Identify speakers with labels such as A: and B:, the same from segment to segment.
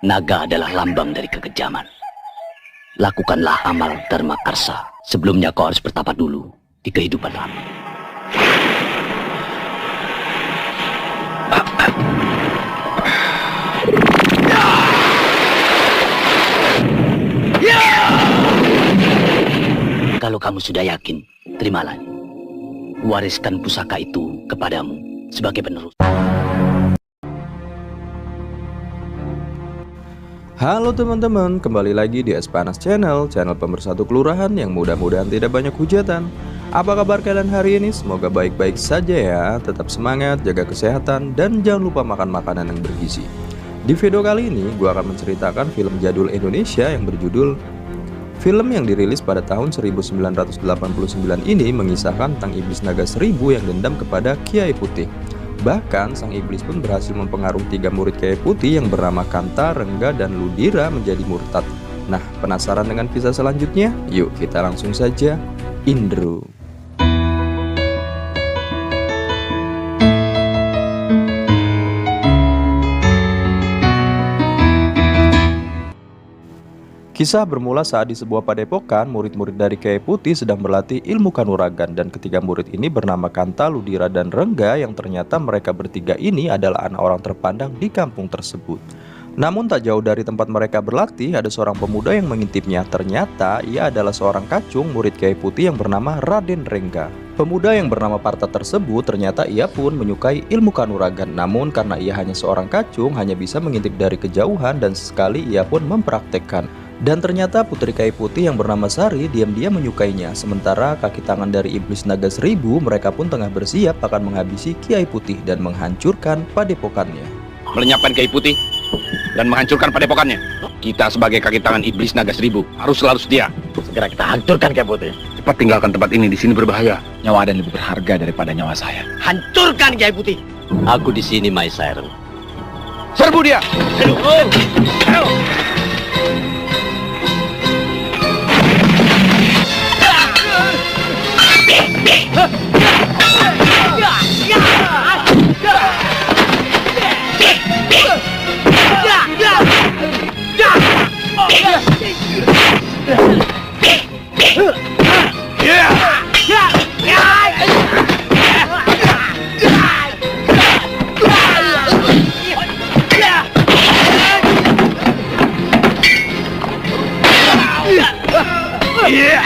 A: Naga adalah lambang dari kekejaman. Lakukanlah amal Dharma Karsa. Sebelumnya kau harus bertapa dulu di kehidupan lama. Kalau kamu sudah yakin, terimalah. Wariskan pusaka itu kepadamu sebagai penerus.
B: Halo teman-teman, kembali lagi di Es Panas Channel, channel pemersatu kelurahan yang mudah-mudahan tidak banyak hujatan. Apa kabar kalian hari ini? Semoga baik-baik saja ya. Tetap semangat, jaga kesehatan, dan jangan lupa makan makanan yang bergizi. Di video kali ini, gue akan menceritakan film jadul Indonesia yang berjudul film yang dirilis pada tahun 1989 ini mengisahkan tentang iblis naga 1000 yang dendam kepada Kiai Putih. Bahkan sang iblis pun berhasil mempengaruhi 3 murid Kiai Putih yang bernama Kanta, Rengga, dan Ludira menjadi murtad. Nah, penasaran dengan kisah selanjutnya? Yuk kita langsung saja intro. Kisah bermula saat di sebuah padepokan, murid-murid dari Kiai Putih sedang berlatih ilmu kanuragan, dan ketiga murid ini bernama Kanta, Ludira, dan Rengga yang ternyata mereka bertiga ini adalah anak orang terpandang di kampung tersebut. Namun tak jauh dari tempat mereka berlatih ada seorang pemuda yang mengintipnya. Ternyata ia adalah seorang kacung murid Kiai Putih yang bernama Raden Rengga. Pemuda yang bernama Parta tersebut ternyata ia pun menyukai ilmu kanuragan. Namun karena ia hanya seorang kacung, hanya bisa mengintip dari kejauhan dan sesekali ia pun mempraktekkan. Dan ternyata putri Kiai Putih yang bernama Sari diam-diam menyukainya. Sementara kaki tangan dari iblis naga 1000 mereka pun tengah bersiap akan menghabisi Kiai Putih dan menghancurkan padepokannya.
C: Melenyapkan Kiai Putih dan menghancurkan padepokannya. Kita sebagai kaki tangan iblis naga 1000 harus selalu setia.
A: Segera kita hancurkan Kiai Putih.
C: Cepat tinggalkan tempat ini, di sini berbahaya. Nyawa Aden lebih berharga daripada nyawa saya.
A: Hancurkan Kiai Putih. Aku di sini, Maesir.
C: Serbu dia. Ayo.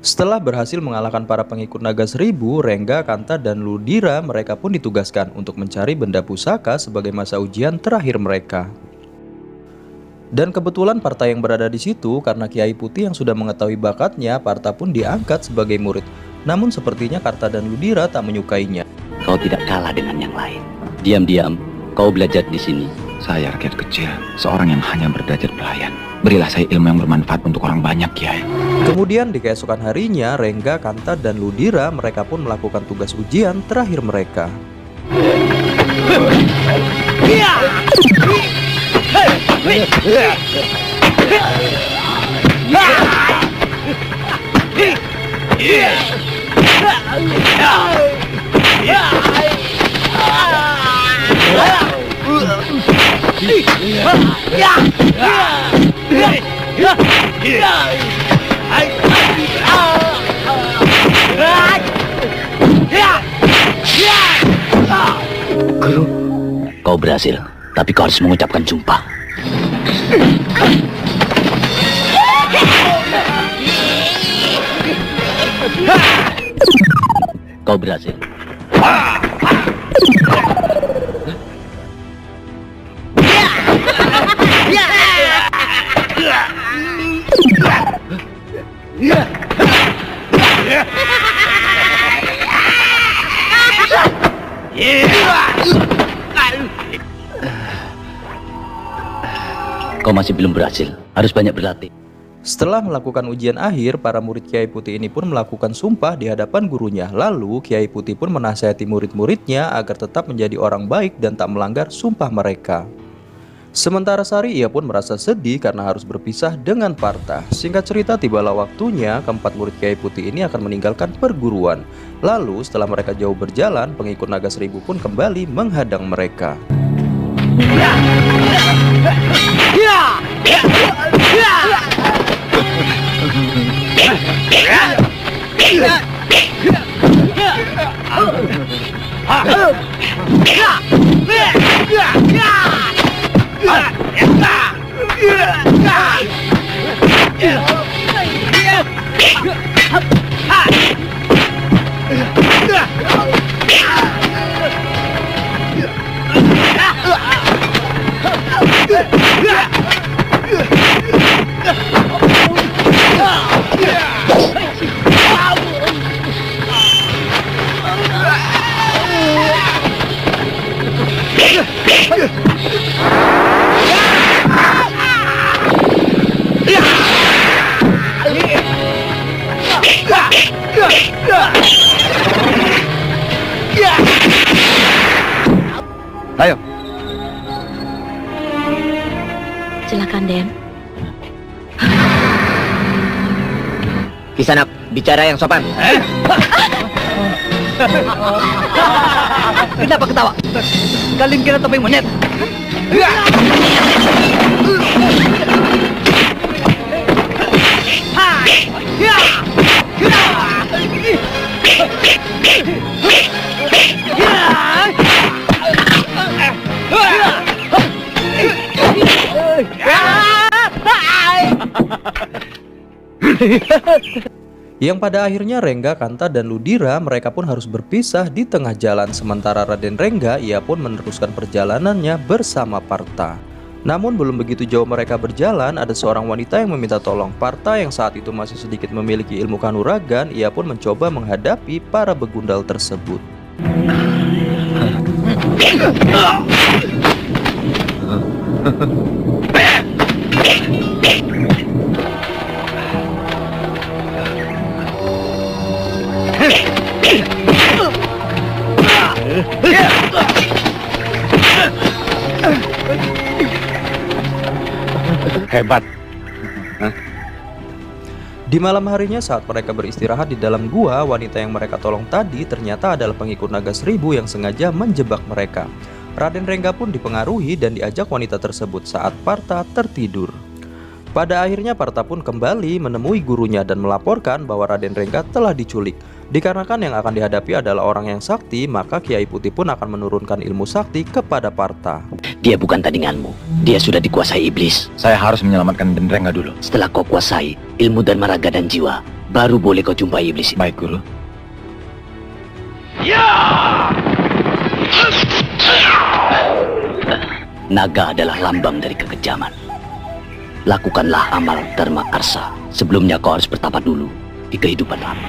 B: Setelah berhasil mengalahkan para pengikut naga 1000, Rengga, Kanta, dan Ludira mereka pun ditugaskan untuk mencari benda pusaka sebagai masa ujian terakhir mereka. Dan kebetulan Parta yang berada di situ karena Kiai Putih yang sudah mengetahui bakatnya, Parta pun diangkat sebagai murid. Namun sepertinya Karta dan Ludira tak menyukainya.
A: Kau tidak kalah dengan yang lain. Diam-diam kau belajar di sini.
C: Saya rakyat kecil, seorang yang hanya berderajat pelayan. Berilah saya ilmu yang bermanfaat untuk orang banyak, Kiai.
B: Kemudian di keesokan harinya, Rengga, Kanta, dan Ludira mereka pun melakukan tugas ujian terakhir mereka.
A: Guru, kau berhasil, tapi kau harus mengucapkan sumpah. Kau berhasil. Kau masih belum berhasil, harus banyak berlatih.
B: Setelah melakukan ujian akhir, para murid Kiai Putih ini pun melakukan sumpah di hadapan gurunya. Lalu Kiai Putih pun menasihati murid-muridnya agar tetap menjadi orang baik dan tak melanggar sumpah mereka. Sementara Sari ia pun merasa sedih karena harus berpisah dengan Partha. Singkat cerita, tibalah waktunya keempat murid Kiai Putih ini akan meninggalkan perguruan. Lalu setelah mereka jauh berjalan, pengikut Naga Seribu pun kembali menghadang mereka.
C: Ayo.
D: Silakan, Den.
A: Kisanak, bicara yang sopan. Kenapa ketawa? Kalian kira topeng monyet?
B: Yang pada akhirnya Rengga, Kanta, dan Ludira mereka pun harus berpisah di tengah jalan. Sementara Raden Rengga ia pun meneruskan perjalanannya bersama Partha. Namun belum begitu jauh mereka berjalan, ada seorang wanita yang meminta tolong. Partha yang saat itu masih sedikit memiliki ilmu kanuragan, ia pun mencoba menghadapi para begundal tersebut.
C: Hebat.
B: Di malam harinya saat mereka beristirahat di dalam gua, wanita yang mereka tolong tadi ternyata adalah pengikut Naga Seribu yang sengaja menjebak mereka. Raden Rengga pun dipengaruhi dan diajak wanita tersebut saat Partha tertidur. Pada akhirnya Partha pun kembali menemui gurunya dan melaporkan bahwa Raden Rengga telah diculik. Dikarenakan yang akan dihadapi adalah orang yang sakti, maka Kiai Putih pun akan menurunkan ilmu sakti kepada Partha.
A: Dia bukan tandinganmu. Dia sudah dikuasai iblis.
C: Saya harus menyelamatkan Den Rengga dulu.
A: Setelah kau kuasai ilmu dan raga dan jiwa, baru boleh kau jumpai iblis.
C: Baik, Guru.
A: Naga adalah lambang dari kekejaman. Lakukanlah amal Dharma Karsa. Sebelumnya kau harus bertapa dulu di kehidupan lama.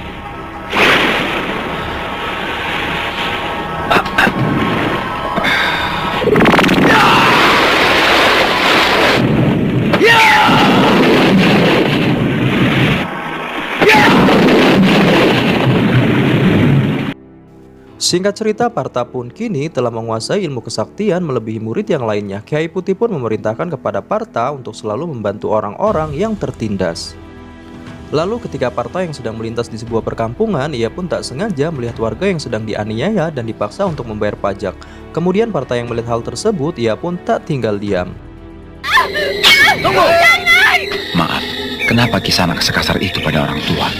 B: Singkat cerita, Partha pun kini telah menguasai ilmu kesaktian melebihi murid yang lainnya. Kiai Putih pun memerintahkan kepada Partha untuk selalu membantu orang-orang yang tertindas. Lalu ketika Partha yang sedang melintas di sebuah perkampungan, ia pun tak sengaja melihat warga yang sedang dianiaya dan dipaksa untuk membayar pajak. Kemudian Partha yang melihat hal tersebut, ia pun tak tinggal diam.
C: Tunggu! Maaf, kenapa Kisanak sekasar itu pada orang tua?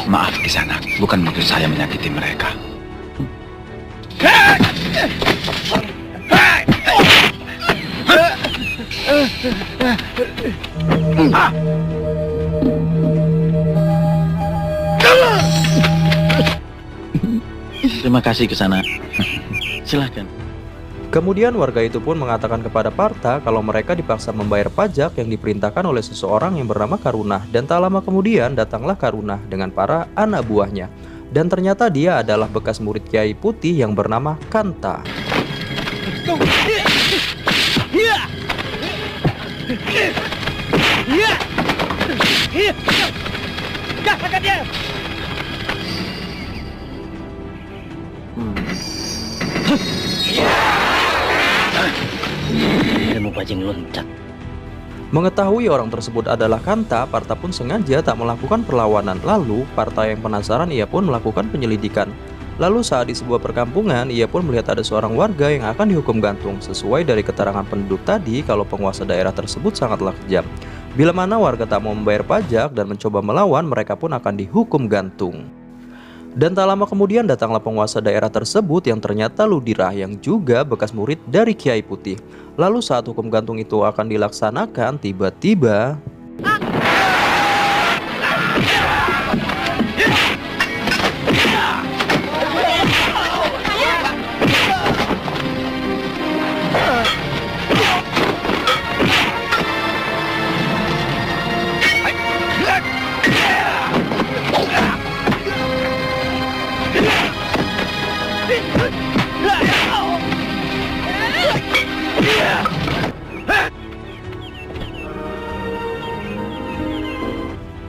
C: Maaf Kisanak, bukan maksud saya menyakiti mereka.
E: Terima kasih Kisanak. Silahkan.
B: Kemudian warga itu pun mengatakan kepada Partha kalau mereka dipaksa membayar pajak yang diperintahkan oleh seseorang yang bernama Karuna. Dan tak lama kemudian datanglah Karuna dengan para anak buahnya. Dan ternyata dia adalah bekas murid Kiai Putih yang bernama Kanta.
A: bajing loncat.
B: Mengetahui orang tersebut adalah Kanta, Partha pun sengaja tak melakukan perlawanan. Lalu, Partha yang penasaran, ia pun melakukan penyelidikan. Lalu saat di sebuah perkampungan, ia pun melihat ada seorang warga yang akan dihukum gantung. Sesuai dari keterangan penduduk tadi, kalau penguasa daerah tersebut sangatlah kejam. Bila mana warga tak mau membayar pajak dan mencoba melawan, mereka pun akan dihukum gantung. Dan tak lama kemudian datanglah penguasa daerah tersebut yang ternyata Ludirah, yang juga bekas murid dari Kiai Putih. Lalu saat hukum gantung itu akan dilaksanakan, tiba-tiba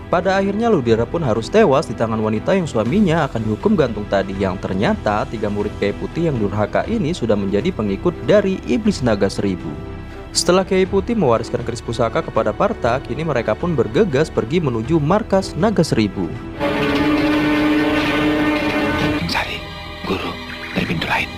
B: pada akhirnya Ludirah pun harus tewas di tangan wanita yang suaminya akan dihukum gantung tadi, yang ternyata 3 murid Kiai Putih yang durhaka ini sudah menjadi pengikut dari Iblis Naga Seribu. Setelah Kiai Putih mewariskan keris pusaka kepada Partha, kini mereka pun bergegas pergi menuju markas Naga Seribu.
C: Sari, Guru, dari pintu lain.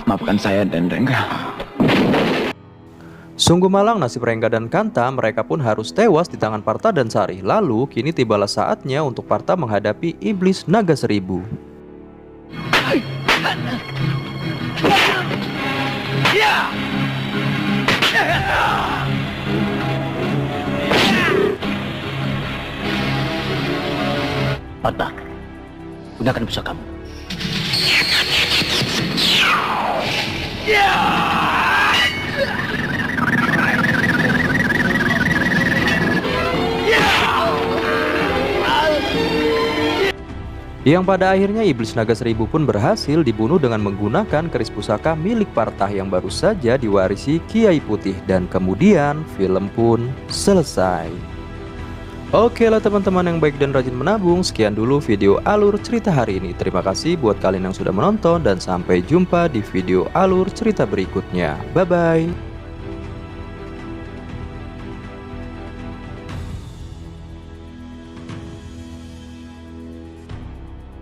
E: Maafkan saya dan Rengga.
B: Sungguh malang nasib Rengga dan Kanta, mereka pun harus tewas di tangan Partha dan Sari. Lalu kini tibalah saatnya untuk Partha menghadapi Iblis Naga Seribu.
A: Partha, gunakan pusakamu.
B: Yang pada akhirnya Iblis Naga Seribu pun berhasil dibunuh dengan menggunakan keris pusaka milik Partha yang baru saja diwarisi Kiai Putih. Dan kemudian film pun selesai. Oke lah teman-teman yang baik dan rajin menabung, sekian dulu video alur cerita hari ini. Terima kasih buat kalian yang sudah menonton dan sampai jumpa di video alur cerita berikutnya. Bye-bye.